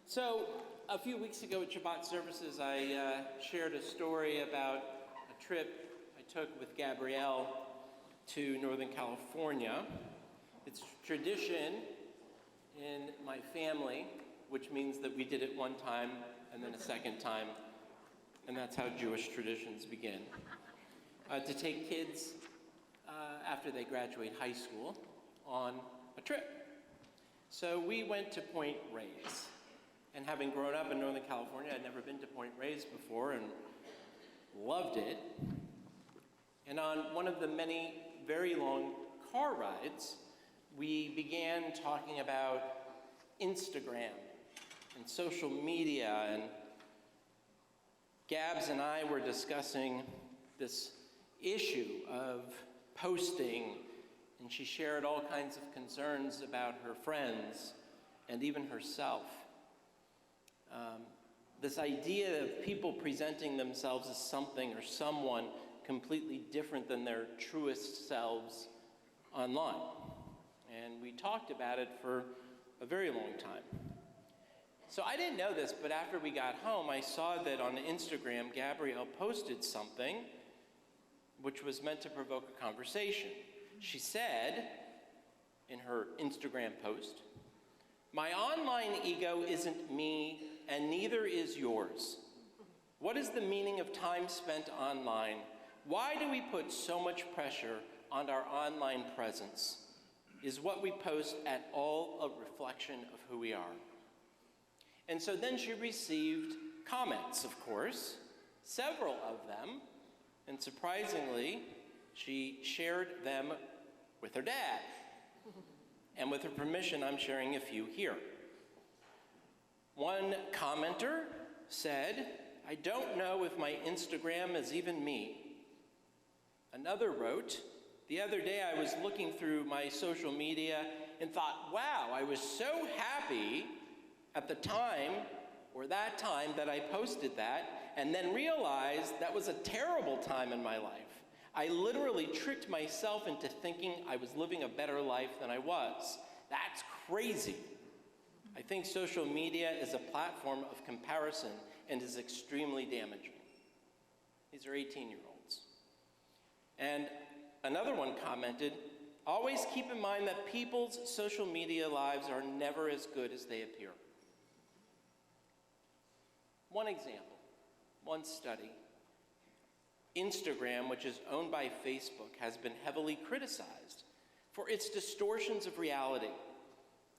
So, a few weeks ago at Shabbat services, I shared a story about a trip I took with Gabrielle to Northern California. It's tradition in my family, which means that we did it one time and then a second time, and that's how Jewish traditions begin. To take kids after they graduate high school on a trip. So we went to Point Reyes. And having grown up in Northern California, I'd never been to Point Reyes before and loved it. And on one of the many very long car rides, we began talking about Instagram and social media, and Gabs and I were discussing this issue of posting, and she shared all kinds of concerns about her friends and even herself. This idea of people presenting themselves as something or someone completely different than their truest selves online. And we talked about it for a very long time. So I didn't know this, but after we got home, I saw that on Instagram, Gabrielle posted something which was meant to provoke a conversation. She said in her Instagram post, "My online ego isn't me, and neither is yours. What is the meaning of time spent online? Why do we put so much pressure on our online presence? Is what we post at all a reflection of who we are?" And so then she received comments, of course, several of them, and surprisingly, she shared them with her dad. And with her permission, I'm sharing a few here. One commenter said, "I don't know if my Instagram is even me." Another wrote, "The other day I was looking through my social media and thought, wow, I was so happy at the time or that time that I posted that, and then realized that was a terrible time in my life. I literally tricked myself into thinking I was living a better life than I was. That's crazy. I think social media is a platform of comparison and is extremely damaging." These are 18-year-olds. And another one commented, "Always keep in mind that people's social media lives are never as good as they appear." One example, one study. Instagram, which is owned by Facebook, has been heavily criticized for its distortions of reality.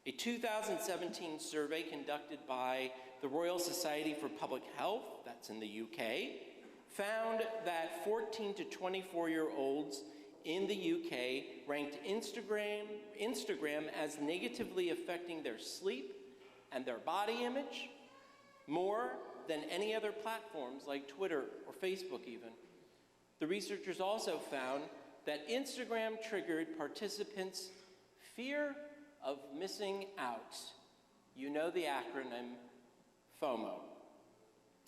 A 2017 survey conducted by the Royal Society for Public Health, that's in the UK, found that 14 to 24-year-olds in the UK ranked Instagram as negatively affecting their sleep and their body image more than any other platforms like Twitter or Facebook even. The researchers also found that Instagram triggered participants' fear of missing out. You know the acronym FOMO,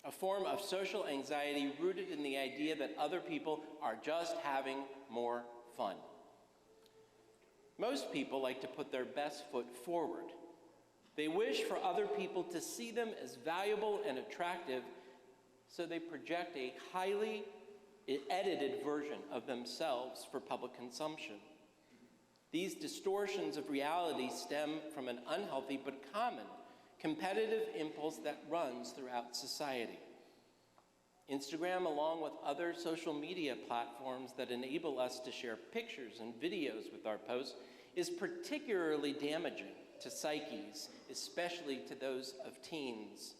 a form of social anxiety rooted in the idea that other people are just having more fun. Most people like to put their best foot forward. They wish for other people to see them as valuable and attractive, so they project a highly edited version of themselves for public consumption. These distortions of reality stem from an unhealthy but common competitive impulse that runs throughout society. Instagram, along with other social media platforms that enable us to share pictures and videos with our posts, is particularly damaging to psyches, especially to those of teens,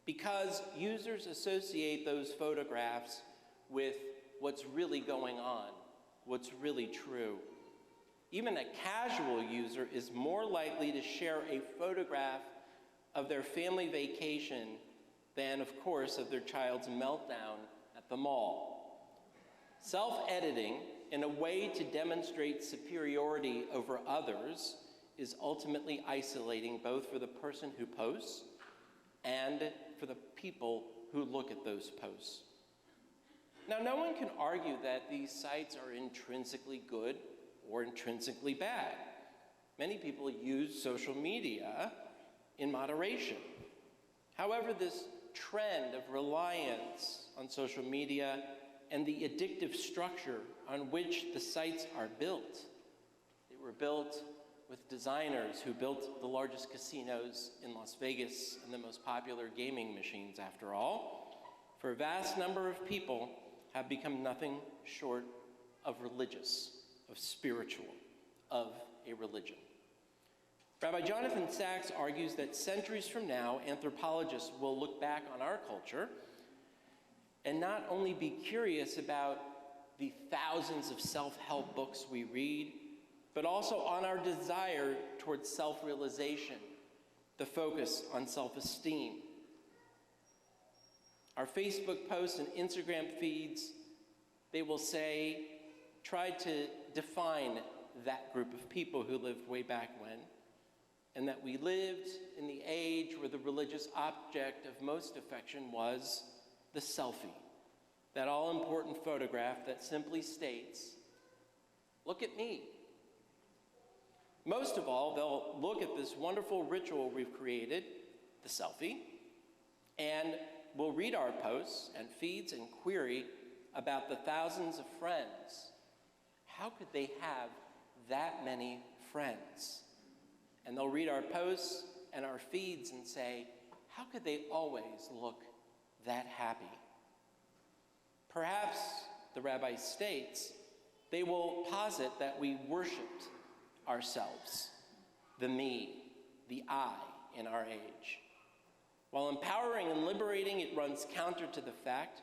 because users associate those photographs with what's really going on, what's really true. Even a casual user is more likely to share a photograph of their family vacation than, of course, of their child's meltdown at the mall. Self-editing, in a way to demonstrate superiority over others, is ultimately isolating both for the person who posts and for the people who look at those posts. Now, no one can argue that these sites are intrinsically good or intrinsically bad. Many people use social media in moderation. However, this trend of reliance on social media and the addictive structure on which the sites are built, they were built with designers who built the largest casinos in Las Vegas and the most popular gaming machines, after all, for a vast number of people have become nothing short of religious, of spiritual, of a religion. Rabbi Jonathan Sachs argues that centuries from now, anthropologists will look back on our culture and not only be curious about the thousands of self-help books we read, but also on our desire towards self-realization, the focus on self-esteem. Our Facebook posts and Instagram feeds, they will say, try to define that group of people who lived way back when, and that we lived in the age where the religious object of most affection was the selfie, that all-important photograph that simply states, "Look at me." Most of all, they'll look at this wonderful ritual we've created, the selfie, and will read our posts and feeds and query about the thousands of friends. How could they have that many friends? And they'll read our posts and our feeds and say, how could they always look that happy? Perhaps, the rabbi states, they will posit that we worshiped ourselves, the me, the I in our age. While empowering and liberating, it runs counter to the fact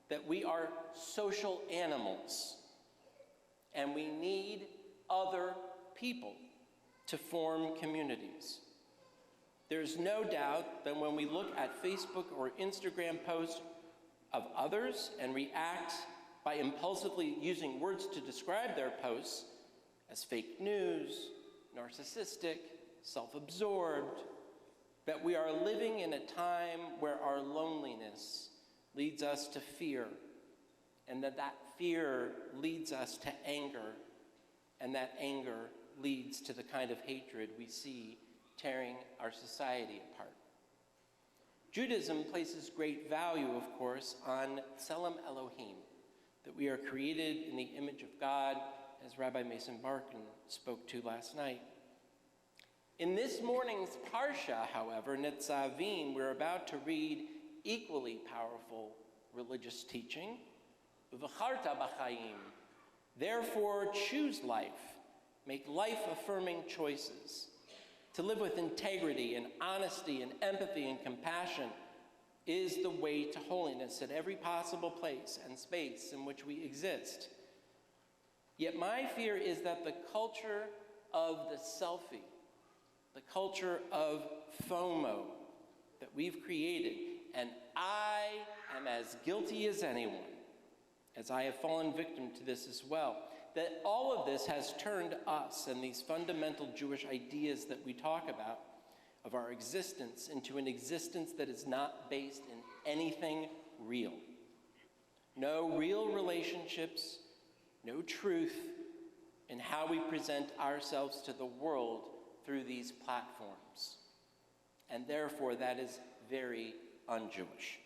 that we are social animals and we need other people to form communities. There's no doubt that when we look at Facebook or Instagram posts of others and react by impulsively using words to describe their posts as fake news, narcissistic, self-absorbed, that we are living in a time where our loneliness leads us to fear, and that fear leads us to anger, and that anger leads to the kind of hatred we see tearing our society apart. Judaism places great value, of course, on Tselem Elohim, that we are created in the image of God, as Rabbi Mason Barkin spoke to last night. In this morning's Parsha, however, Nitzavim, we're about to read equally powerful religious teaching, V'charta b'chaim, therefore choose life, make life-affirming choices. To live with integrity and honesty and empathy and compassion is the way to holiness at every possible place and space in which we exist. Yet my fear is that the culture of the selfie, the culture of FOMO that we've created, and I am as guilty as anyone, as I have fallen victim to this as well, that all of this has turned us and these fundamental Jewish ideas that we talk about of our existence into an existence that is not based in anything real. No real relationships, no truth in how we present ourselves to the world through these platforms. And therefore, that is very un-Jewish.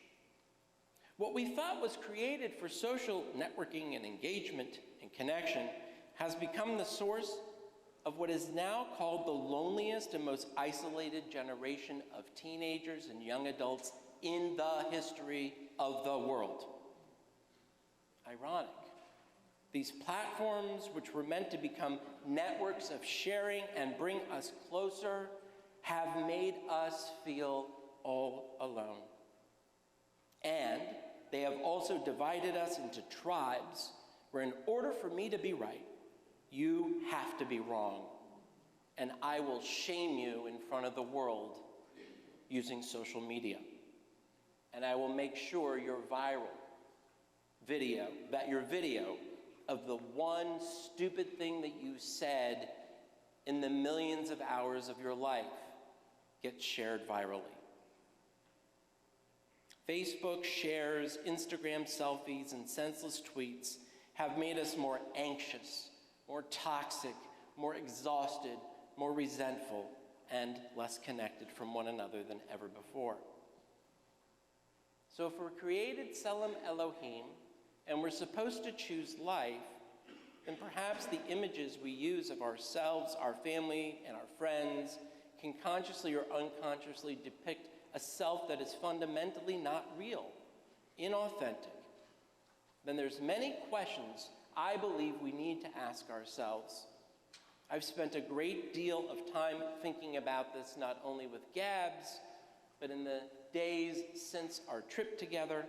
What we thought was created for social networking and engagement and connection has become the source of what is now called the loneliest and most isolated generation of teenagers and young adults in the history of the world. Ironic. These platforms, which were meant to become networks of sharing and bring us closer, have made us feel all alone. And they have also divided us into tribes where in order for me to be right, you have to be wrong. And I will shame you in front of the world using social media. And I will make sure your video of the one stupid thing that you said in the millions of hours of your life gets shared virally. Facebook shares, Instagram selfies, and senseless tweets have made us more anxious, more toxic, more exhausted, more resentful, and less connected from one another than ever before. So if we're created Tselem Elohim, and we're supposed to choose life, then perhaps the images we use of ourselves, our family, and our friends can consciously or unconsciously depict a self that is fundamentally not real, inauthentic. Then there's many questions I believe we need to ask ourselves. I've spent a great deal of time thinking about this, not only with Gabs, but in the days since our trip together,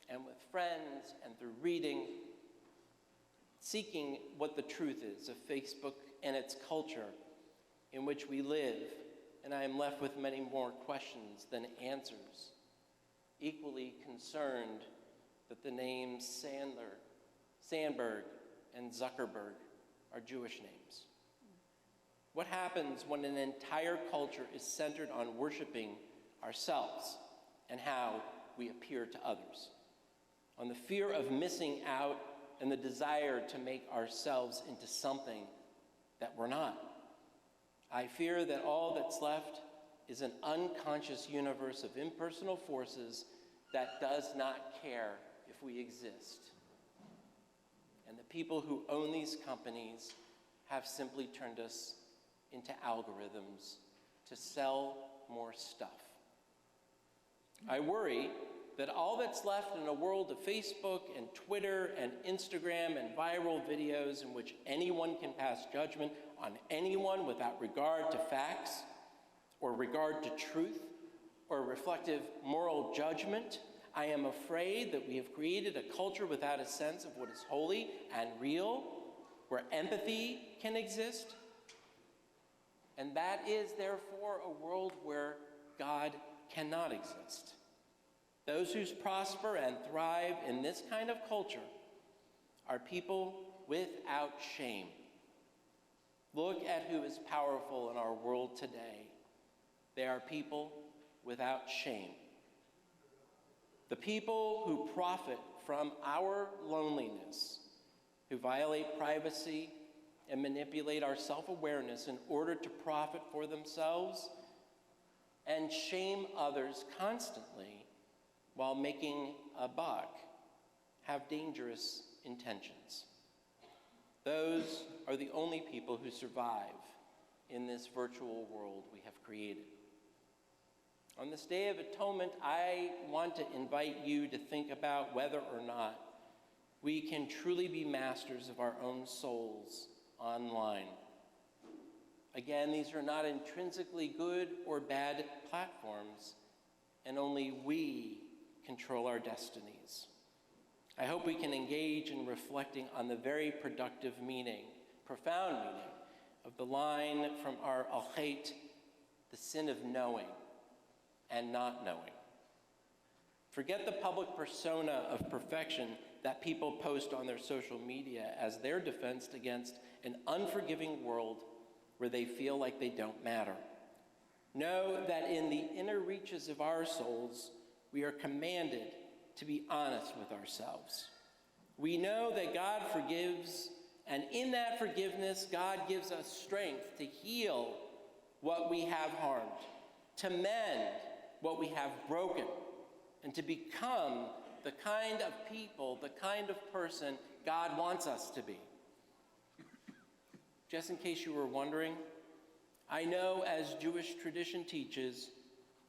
and with friends, and through reading, seeking what the truth is of Facebook and its culture in which we live. And I am left with many more questions than answers, equally concerned that the names Sandberg, and Zuckerberg are Jewish names. What happens when an entire culture is centered on worshiping ourselves and how we appear to others, on the fear of missing out and the desire to make ourselves into something that we're not? I fear that all that's left is an unconscious universe of impersonal forces that does not care if we exist. And the people who own these companies have simply turned us into algorithms to sell more stuff. I worry that all that's left in a world of Facebook and Twitter and Instagram and viral videos in which anyone can pass judgment on anyone without regard to facts or regard to truth or reflective moral judgment, I am afraid that we have created a culture without a sense of what is holy and real, where empathy can exist. And that is, therefore, a world where God cannot exist. Those who prosper and thrive in this kind of culture are people without shame. Look at who is powerful in our world today. They are people without shame. The people who profit from our loneliness, who violate privacy and manipulate our self-awareness in order to profit for themselves and shame others constantly while making a buck, have dangerous intentions. Those are the only people who survive in this virtual world we have created. On this Day of Atonement, I want to invite you to think about whether or not we can truly be masters of our own souls online. Again, these are not intrinsically good or bad platforms, and only we control our destinies. I hope we can engage in reflecting on the very productive meaning, profound meaning, of the line from our Al-Khait, the sin of knowing and not knowing. Forget the public persona of perfection that people post on their social media as their defense against an unforgiving world where they feel like they don't matter. Know that in the inner reaches of our souls, we are commanded to be honest with ourselves. We know that God forgives, and in that forgiveness, God gives us strength to heal what we have harmed, to mend what we have broken, and to become the kind of people, the kind of person God wants us to be. Just in case you were wondering, I know as Jewish tradition teaches,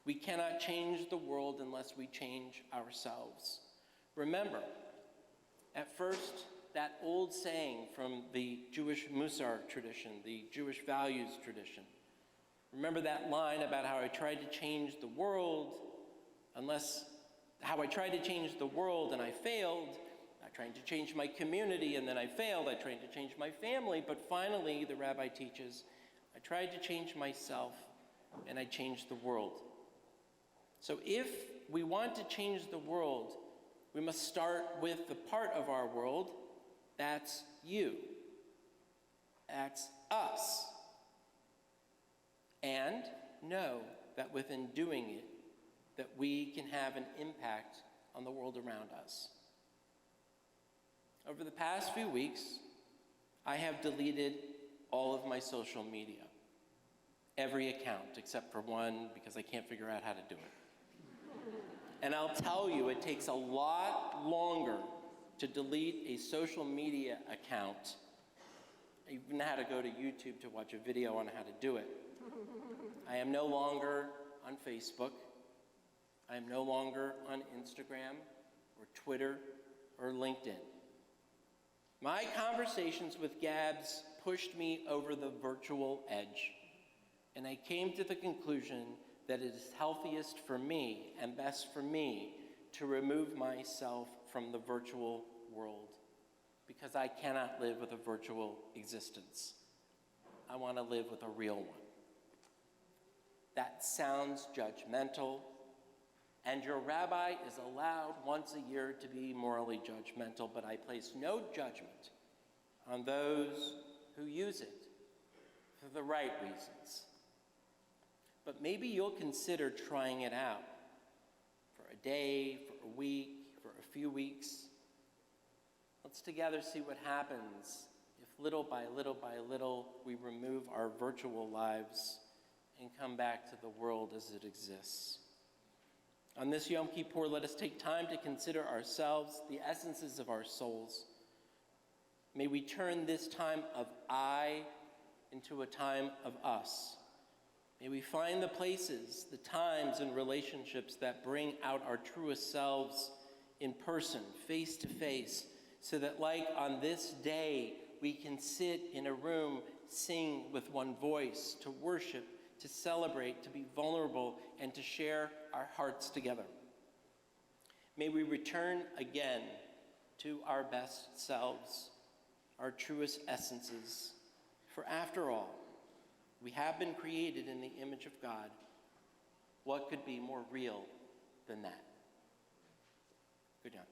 we cannot change the world unless we change ourselves. Remember, at first, that old saying from the Jewish Musar tradition, the Jewish values tradition. Remember that line about how I tried to change the world and I failed. I tried to change my community and then I failed. I tried to change my family, but finally, the rabbi teaches, I tried to change myself and I changed the world. So if we want to change the world, we must start with the part of our world that's you. That's us. And know that within doing it, that we can have an impact on the world around us. Over the past few weeks, I have deleted all of my social media. Every account except for one, because I can't figure out how to do it. And I'll tell you, it takes a lot longer to delete a social media account. I even had to go to YouTube to watch a video on how to do it. I am no longer on Facebook. I am no longer on Instagram or Twitter or LinkedIn. My conversations with Gabs pushed me over the virtual edge, and I came to the conclusion that it is healthiest for me and best for me to remove myself from the virtual world, because I cannot live with a virtual existence. I want to live with a real one. That sounds judgmental, and your rabbi is allowed once a year to be morally judgmental, but I place no judgment on those who use it for the right reasons. But maybe you'll consider trying it out for a day, for a week, for a few weeks. Let's together see what happens if little by little we remove our virtual lives and come back to the world as it exists. On this Yom Kippur, let us take time to consider ourselves, the essences of our souls. May we turn this time of I into a time of us. May we find the places, the times, and relationships that bring out our truest selves in person, face to face, so that like on this day, we can sit in a room, sing with one voice, to worship, to celebrate, to be vulnerable, and to share our hearts together. May we return again to our best selves, our truest essences. For after all, we have been created in the image of God. What could be more real than that? Good night.